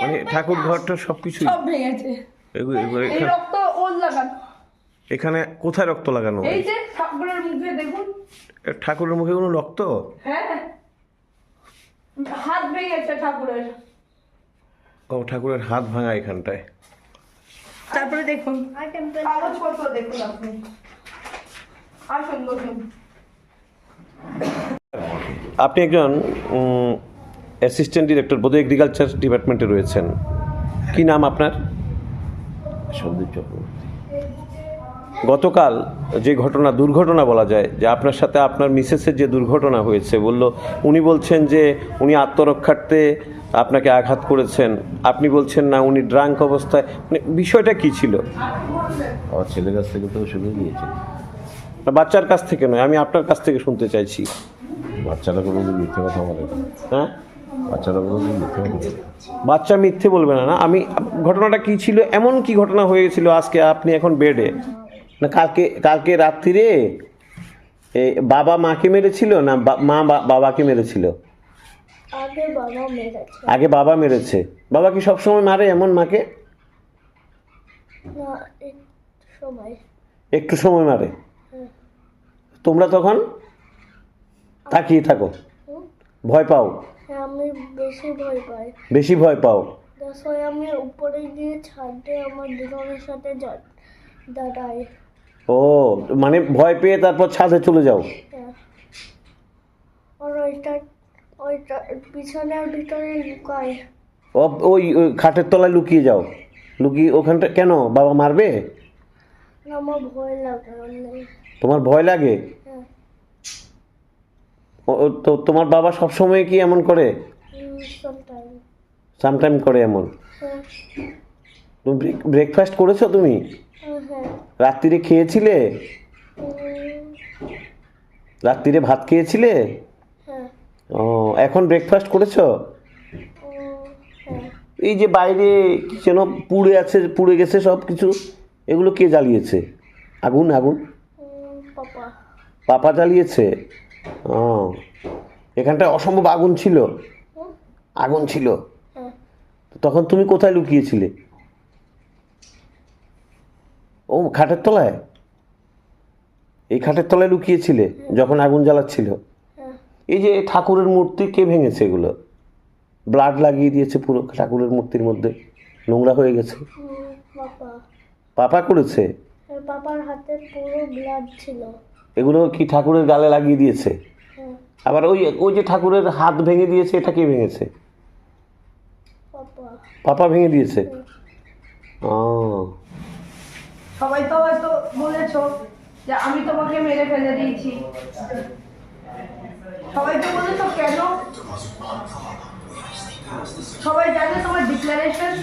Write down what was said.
মানে ঠাকুর ঘরটা সবকিছু সব ভেঙেছে। এই রক্ত ওর লাগানো। এখানে কোথায় রক্ত লাগানো? এই যে ঠাকুরের মুখে দেখুন। ঠাকুরের মুখে কোনো রক্ত? হ্যাঁ, হাত ভেঙেছে ঠাকুরের। ও, ঠাকুরের হাত ভাঙা এখানটায়। তারপরে দেখুন কাগজপত্র দেখুন আপনি। আসুন বসুন। আপনি একজন অ্যাসিস্ট্যান্ট ডিরেক্টর বোধহয় এগ্রিকালচার ডিপার্টমেন্টে রয়েছেন, কি নাম আপনার? সন্দীপ চক্রবর্তী। গতকাল যে ঘটনা, দুর্ঘটনা বলা যায়, যে আপনার সাথে আপনার মিসেসের যে দুর্ঘটনা হয়েছে, উনি বলছেন যে উনি আত্মরক্ষার্থে আপনাকে আঘাত করেছেন, আপনি বলছেন না উনি ড্রাঙ্ক অবস্থায়, মানে বিষয়টা কি ছিল? আমার ছেলের কাছ থেকে তো শুনে নিয়েছে। বাচ্চার কাছ থেকে নয়, আমি আপনার কাছ থেকে শুনতে চাইছি। বাচ্চারা কোনোদিন মিথ্যে কথা বলে না। হ্যাঁ, বাচ্চারা কোনোদিন মিথ্যে কথা বলে না। বাচ্চা মিথ্যে বলবে না। না, আমি ঘটনাটা কি ছিল, এমন কি ঘটনা হয়ে গেছিল আজকে আপনি এখন বেডে? না কালকে রাত্রিরে বাবা মাকে মেরেছিল না মা বাবাকে মেরেছিল? আগে বাবা মেরেছে। বাবা কি সবসময় মারে এমন মাকে? একটু সময় মারে। তোমরা তখন তাকিয়ে থাকো, ভয় পাও? আমি বেশি ভয় পাই। বেশি ভয় পাও? আমি উপরে গিয়ে ছাদে আমার দুজনের সাথে দাঁড়াই। ও, মানে ভয় পেয়ে তারপর ছাদে চলে যাও? আর ওইটা পিছনের ভিতরে লুকাই। ওই খাটের তলায় লুকিয়ে যাও? লুকিয়ে ওখানটা কেন? বাবা মারবে? আমার ভয় লাগে। তোমার ভয় লাগে? তো তোমার বাবা সবসময় কি এমন করে? সামটাইম করে এমন। ব্রেকফাস্ট করেছো তুমি? রাত্রিরে খেয়েছিলে? রাত্রিরে ভাত খেয়েছিলে? ও, এখন ব্রেকফাস্ট করেছো? এই যে বাইরে কি যেন পুড়ে গেছে সব কিছু, এগুলো কে জ্বালিয়েছে? আগুন? পাপা জ্বালিয়েছে? ও, এখানটায় অসম্ভব আগুন ছিল? আগুন ছিল? তখন তুমি কোথায় লুকিয়েছিলে? ও, খাটের তলায়? এই খাটের তলায় লুকিয়েছিলে যখন আগুন জ্বালাচ্ছিল? এই যে ঠাকুরের মূর্তি কে ভেঙেছে? এগুলো ব্লাড লাগিয়ে দিয়েছে পুরো ঠাকুরের মূর্তির মধ্যে, নোংরা হয়ে গেছে। পাপা করেছে? পাপার হাতে পুরো ব্লাড ছিল। এগুলো কি ঠাকুরের গালে লাগিয়ে দিয়েছে? আবার ওই যে ঠাকুরের হাত ভেঙে দিয়েছে, এটা কে ভেঙেছে? পাপা ভেঙে দিয়েছে? ও, সবাই তো হয়তো বলেছো যে আমি তোমাকে মেরে ফেলে দিয়েছি। সবাই তো বলেছো কেন? সবাই জানে তোমার ডিক্লারেশন।